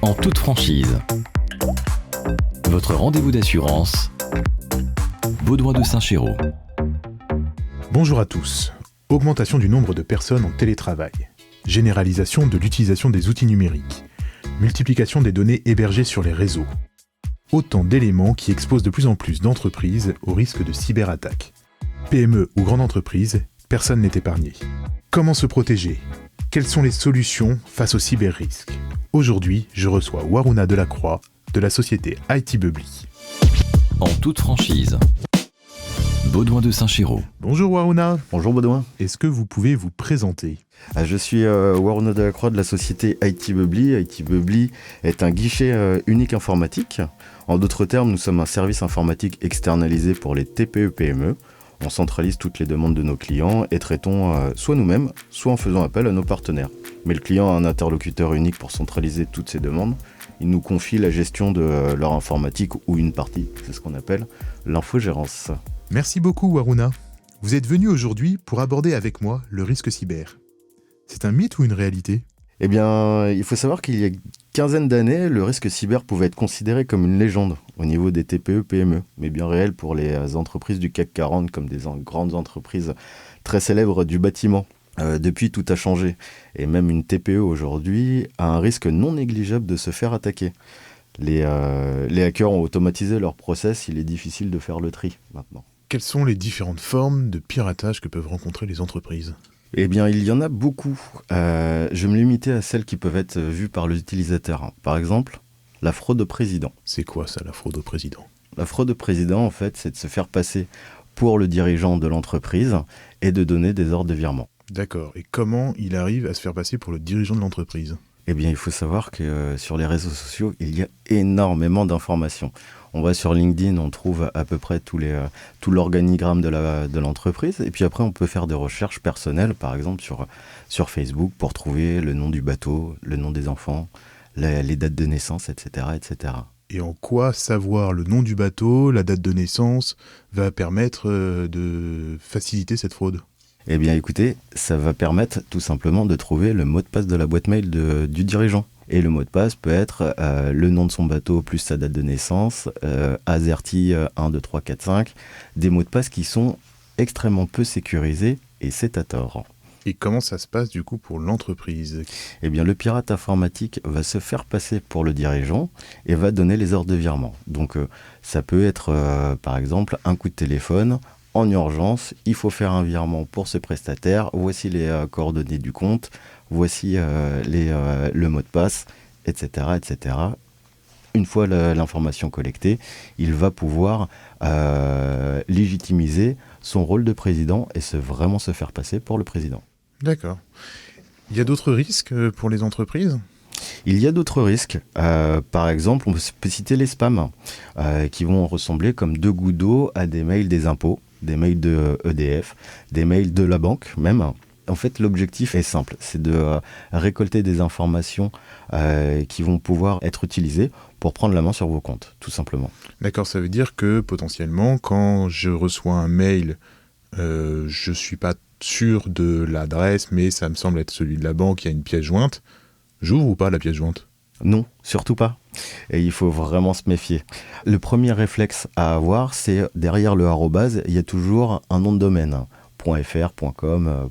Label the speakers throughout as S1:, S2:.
S1: En toute franchise. Votre rendez-vous d'assurance. Baudouin de Saint-Chéraud.
S2: Bonjour à tous. Augmentation du nombre de personnes en télétravail. Généralisation de l'utilisation des outils numériques. Multiplication des données hébergées sur les réseaux. Autant d'éléments qui exposent de plus en plus d'entreprises au risque de cyberattaques. PME ou grande entreprise, personne n'est épargné. Comment se protéger ? Quelles sont les solutions face aux cyber-risques ? Aujourd'hui, je reçois Waruna Delacroix de la société IT Bubbly.
S1: En toute franchise. Baudouin de Saint-Chéraud.
S2: Bonjour Waruna.
S3: Bonjour Baudouin.
S2: Est-ce que vous pouvez vous présenter ?
S3: Je suis Waruna Delacroix de la société IT Bubbly. IT Bubbly est un guichet unique informatique. En d'autres termes, nous sommes un service informatique externalisé pour les TPE-PME. On centralise toutes les demandes de nos clients et traitons soit nous-mêmes, soit en faisant appel à nos partenaires. Mais le client a un interlocuteur unique pour centraliser toutes ces demandes. Il nous confie la gestion de leur informatique ou une partie, c'est ce qu'on appelle l'infogérance.
S2: Merci beaucoup Waruna. Vous êtes venu aujourd'hui pour aborder avec moi le risque cyber. C'est un mythe ou une réalité ?
S3: Eh bien, il faut savoir qu'il y a une quinzaine d'années, le risque cyber pouvait être considéré comme une légende au niveau des TPE-PME, mais bien réel pour les entreprises du CAC 40 comme des grandes entreprises très célèbres du bâtiment. Depuis, tout a changé. Et même une TPE aujourd'hui a un risque non négligeable de se faire attaquer. Les hackers ont automatisé leur process, il est difficile de faire le tri maintenant.
S2: Quelles sont les différentes formes de piratage que peuvent rencontrer les entreprises ?
S3: Eh bien, il y en a beaucoup. Je vais me limiter à celles qui peuvent être vues par l'utilisateur. Par exemple, la fraude au président.
S2: C'est quoi ça, la fraude au président ?
S3: La fraude au président, en fait, c'est de se faire passer pour le dirigeant de l'entreprise et de donner des ordres de virement.
S2: D'accord. Et comment il arrive à se faire passer pour le dirigeant de l'entreprise ?
S3: Eh bien, il faut savoir que sur les réseaux sociaux, il y a énormément d'informations. On va sur LinkedIn, on trouve à peu près tout l'organigramme de l'entreprise. Et puis après, on peut faire des recherches personnelles, par exemple sur Facebook, pour trouver le nom du bateau, le nom des enfants, les dates de naissance, etc., etc.
S2: Et en quoi savoir le nom du bateau, la date de naissance, va permettre de faciliter cette fraude ?
S3: Eh bien, écoutez, ça va permettre tout simplement de trouver le mot de passe de la boîte mail du dirigeant. Et le mot de passe peut être le nom de son bateau plus sa date de naissance, AZERTY 1, 2, 3, 4, 5, des mots de passe qui sont extrêmement peu sécurisés, et c'est à tort.
S2: Et comment ça se passe du coup pour l'entreprise ?
S3: Eh bien, le pirate informatique va se faire passer pour le dirigeant et va donner les ordres de virement. Donc, ça peut être, par exemple, un coup de téléphone. En urgence, il faut faire un virement pour ce prestataire. Voici les coordonnées du compte. Voici le mot de passe, etc., etc. Une fois l'information collectée, il va pouvoir légitimiser son rôle de président et vraiment se faire passer pour le président.
S2: D'accord. Il y a d'autres risques pour les entreprises ?
S3: Il y a d'autres risques. Par exemple, on peut citer les spams qui vont ressembler comme deux gouttes d'eau à des mails des impôts, des mails de EDF, des mails de la banque même. En fait, l'objectif est simple, c'est de récolter des informations qui vont pouvoir être utilisées pour prendre la main sur vos comptes, tout simplement.
S2: D'accord, ça veut dire que potentiellement, quand je reçois un mail, je ne suis pas sûr de l'adresse, mais ça me semble être celui de la banque, il y a une pièce jointe. J'ouvre ou pas la pièce jointe ?
S3: Non, surtout pas. Et il faut vraiment se méfier. Le premier réflexe à avoir, c'est derrière le arrobase, il y a toujours un nom de domaine. .fr, .com,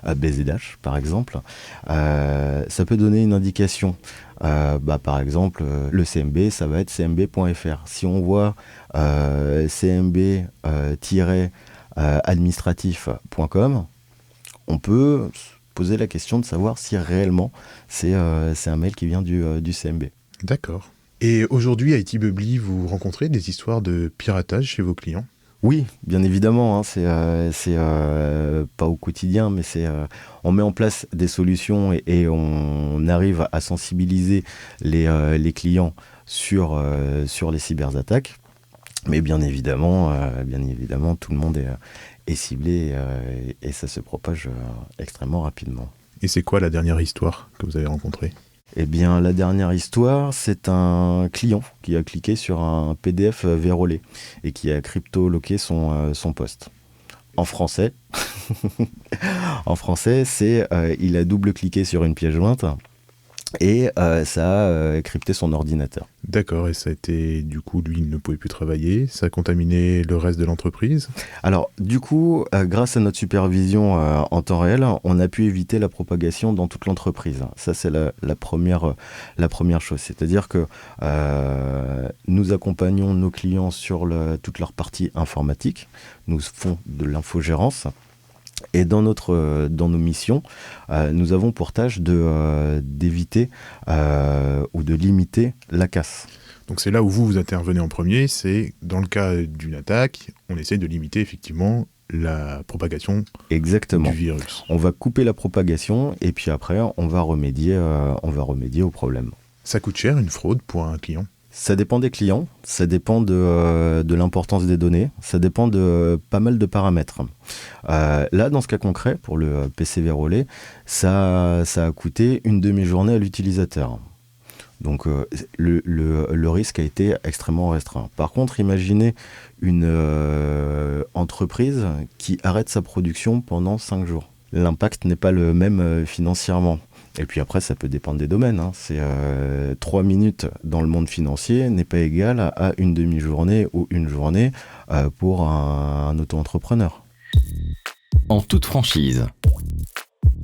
S3: .bzh par exemple. Ça peut donner une indication. Par exemple, le CMB, ça va être cmb.fr. Si on voit cmb-administratif.com, on peut poser la question de savoir si réellement c'est un mail qui vient du CMB. D'accord.
S2: Et aujourd'hui, à IT Bubbly, vous rencontrez des histoires de piratage chez vos clients ?
S3: Oui, bien évidemment, hein, c'est pas au quotidien, mais on met en place des solutions et on arrive à sensibiliser les clients sur les cyberattaques. Mais bien évidemment, tout le monde est ciblé et ça se propage extrêmement rapidement.
S2: Et c'est quoi la dernière histoire que vous avez rencontrée ?
S3: Eh bien, la dernière histoire, c'est un client qui a cliqué sur un PDF vérolé et qui a crypto-loqué son poste. En français, c'est il a double-cliqué sur une pièce jointe et ça a crypté son ordinateur.
S2: D'accord, et ça a été, du coup, lui, il ne pouvait plus travailler, ça a contaminé le reste de l'entreprise.
S3: Alors, du coup, grâce à notre supervision en temps réel, on a pu éviter la propagation dans toute l'entreprise. Ça, c'est la première chose. C'est-à-dire que nous accompagnons nos clients sur toute leur partie informatique. Nous font de l'infogérance. Et dans nos missions, nous avons pour tâche d'éviter ou de limiter la casse.
S2: Donc c'est là où vous intervenez en premier, c'est dans le cas d'une attaque, on essaie de limiter effectivement la propagation
S3: Exactement.
S2: du virus.
S3: On va couper la propagation et puis après, on va remédier au problème.
S2: Ça coûte cher une fraude pour un client?
S3: Ça dépend des clients, ça dépend de l'importance des données, ça dépend de pas mal de paramètres. Là, dans ce cas concret, pour le PC vérolé, ça a coûté une demi-journée à l'utilisateur. Donc le risque a été extrêmement restreint. Par contre, imaginez une entreprise qui arrête sa production pendant 5 jours. L'impact n'est pas le même financièrement. Et puis après, ça peut dépendre des domaines. C'est 3 minutes dans le monde financier n'est pas égal à une demi-journée ou une journée pour un auto-entrepreneur.
S1: En toute franchise.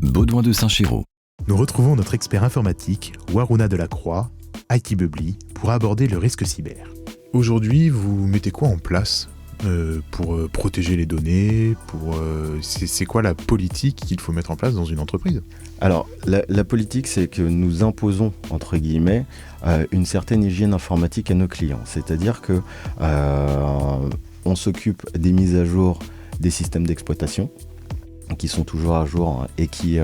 S1: Baudouin de Saint-Chéraud.
S2: Nous retrouvons notre expert informatique, Waruna Delacroix, IT Bubbly, pour aborder le risque cyber. Aujourd'hui, vous mettez quoi en place pour protéger les données c'est quoi la politique qu'il faut mettre en place dans une entreprise?
S3: Alors, la politique, c'est que nous imposons, entre guillemets, une certaine hygiène informatique à nos clients. C'est-à-dire que on s'occupe des mises à jour des systèmes d'exploitation, qui sont toujours à jour et qui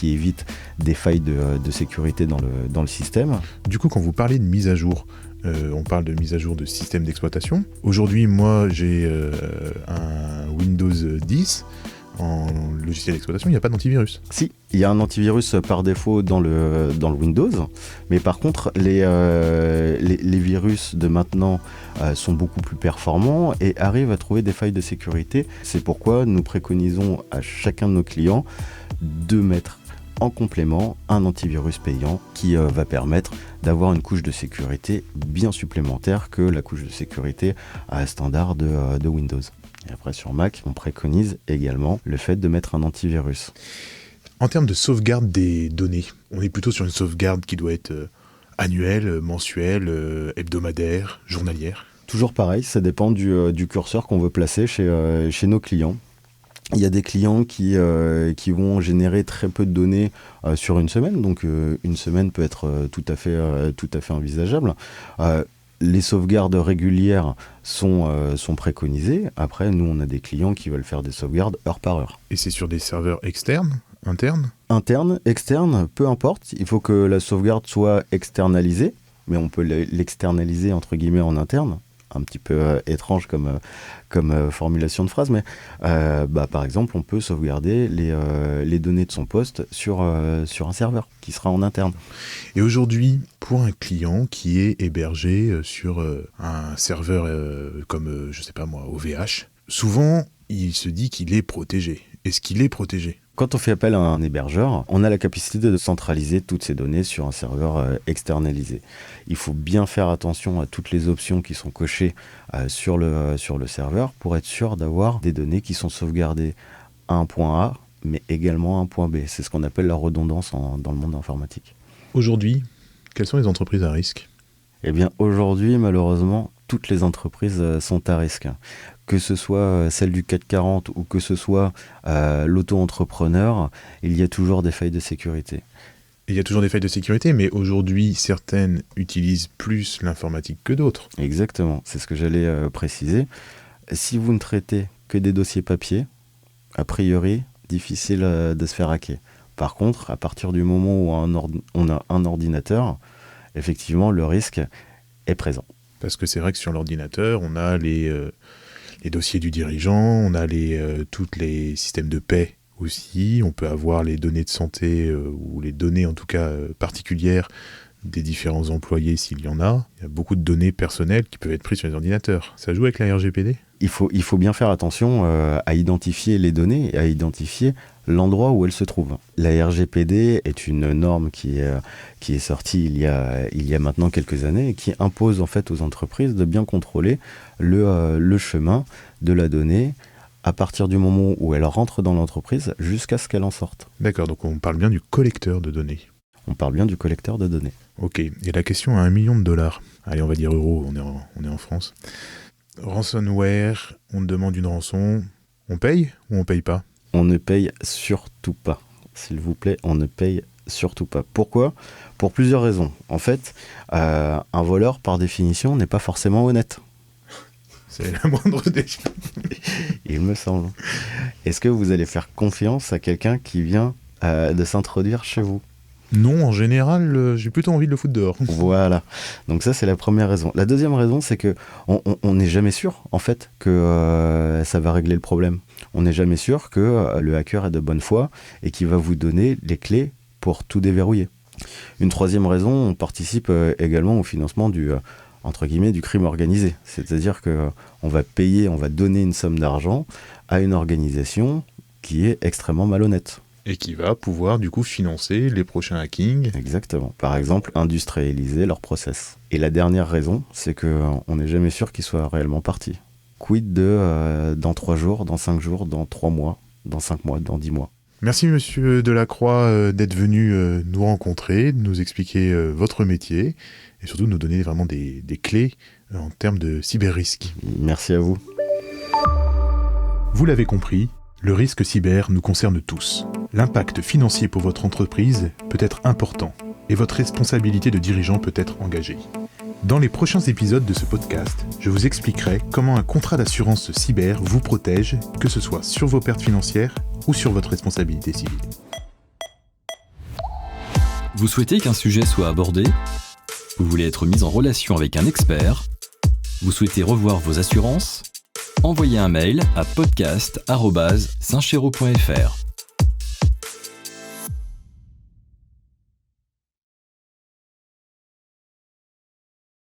S3: évitent des failles de sécurité dans le système.
S2: Du coup, quand vous parlez de mise à jour, on parle de mise à jour de système d'exploitation. Aujourd'hui, moi, j'ai un Windows 10. En logiciel d'exploitation, il n'y a pas d'antivirus.
S3: Si, il y a un antivirus par défaut dans le Windows, mais par contre, les virus de maintenant sont beaucoup plus performants et arrivent à trouver des failles de sécurité. C'est pourquoi nous préconisons à chacun de nos clients de mettre en complément un antivirus payant qui va permettre d'avoir une couche de sécurité bien supplémentaire que la couche de sécurité standard de Windows. Et après sur Mac, on préconise également le fait de mettre un antivirus.
S2: En termes de sauvegarde des données, on est plutôt sur une sauvegarde qui doit être annuelle, mensuelle, hebdomadaire, journalière.
S3: Toujours pareil, ça dépend du curseur qu'on veut placer chez nos clients. Il y a des clients qui vont générer très peu de données sur une semaine, donc une semaine peut être tout à fait envisageable. Les sauvegardes régulières sont préconisées. Après, nous, on a des clients qui veulent faire des sauvegardes heure par heure.
S2: Et c'est sur des serveurs externes, internes?
S3: Interne, externe, peu importe. Il faut que la sauvegarde soit externalisée, mais on peut l'externaliser entre guillemets en interne. Un petit peu étrange comme formulation de phrase, mais par exemple, on peut sauvegarder les données de son poste sur un serveur qui sera en interne.
S2: Et aujourd'hui, pour un client qui est hébergé sur un serveur comme, je sais pas moi, OVH, souvent, il se dit qu'il est protégé. Est-ce qu'il est protégé ?
S3: Quand on fait appel à un hébergeur, on a la capacité de centraliser toutes ces données sur un serveur externalisé. Il faut bien faire attention à toutes les options qui sont cochées sur le serveur pour être sûr d'avoir des données qui sont sauvegardées à un point A, mais également à un point B. C'est ce qu'on appelle la redondance dans le monde informatique.
S2: Aujourd'hui, quelles sont les entreprises à risque ?
S3: Eh bien, aujourd'hui, malheureusement, toutes les entreprises sont à risque. Que ce soit celle du CAC 40 ou que ce soit l'auto-entrepreneur, il y a toujours des failles de sécurité.
S2: Il y a toujours des failles de sécurité, mais aujourd'hui, certaines utilisent plus l'informatique que d'autres.
S3: Exactement, c'est ce que j'allais préciser. Si vous ne traitez que des dossiers papier, a priori, difficile de se faire hacker. Par contre, à partir du moment où on a un ordinateur, effectivement, le risque est présent.
S2: Parce que c'est vrai que sur l'ordinateur, on a les dossiers du dirigeant, on a tous les systèmes de paie aussi, on peut avoir les données de santé ou les données en tout cas particulières des différents employés s'il y en a. Il y a beaucoup de données personnelles qui peuvent être prises sur les ordinateurs. Ça joue avec la RGPD ?
S3: Il faut bien faire attention à identifier les données et à identifier l'endroit où elles se trouvent. La RGPD est une norme qui est sortie il y a maintenant quelques années et qui impose en fait aux entreprises de bien contrôler le chemin de la donnée à partir du moment où elle rentre dans l'entreprise jusqu'à ce qu'elle en sorte.
S2: D'accord, donc on parle bien du collecteur de données.
S3: On parle bien du collecteur de données.
S2: Ok, et la question à $1 million. Allez, on va dire euros, on est en France. Ransomware, on te demande une rançon. On paye ou on paye pas ?
S3: On ne paye surtout pas. S'il vous plaît, on ne paye surtout pas. Pourquoi ? Pour plusieurs raisons. En fait, un voleur, par définition, n'est pas forcément honnête.
S2: C'est la moindre des choses.
S3: Il me semble. Est-ce que vous allez faire confiance à quelqu'un qui vient de s'introduire chez vous ?
S2: Non, en général, j'ai plutôt envie de le foutre dehors.
S3: Voilà. Donc ça, c'est la première raison. La deuxième raison, c'est que on n'est jamais sûr, en fait, que ça va régler le problème. On n'est jamais sûr que le hacker est de bonne foi et qu'il va vous donner les clés pour tout déverrouiller. Une troisième raison, on participe également au financement entre guillemets, du crime organisé. C'est-à-dire qu'on va payer, on va donner une somme d'argent à une organisation qui est extrêmement malhonnête.
S2: Et qui va pouvoir du coup financer les prochains hackings.
S3: Exactement. Par exemple, industrialiser leur process. Et la dernière raison, c'est qu'on n'est jamais sûr qu'ils soient réellement partis. Quid de dans 3 jours, dans 5 jours, dans 3 mois, dans 5 mois, dans 10 mois.
S2: Merci Monsieur Delacroix d'être venu nous rencontrer, de nous expliquer votre métier et surtout de nous donner vraiment des clés en termes de cyber-risque.
S3: Merci à vous.
S2: Vous l'avez compris, le risque cyber nous concerne tous. L'impact financier pour votre entreprise peut être important et votre responsabilité de dirigeant peut être engagée. Dans les prochains épisodes de ce podcast, je vous expliquerai comment un contrat d'assurance cyber vous protège, que ce soit sur vos pertes financières ou sur votre responsabilité civile.
S1: Vous souhaitez qu'un sujet soit abordé ? Vous voulez être mis en relation avec un expert ? Vous souhaitez revoir vos assurances ? Envoyez un mail à podcast@saintchero.fr.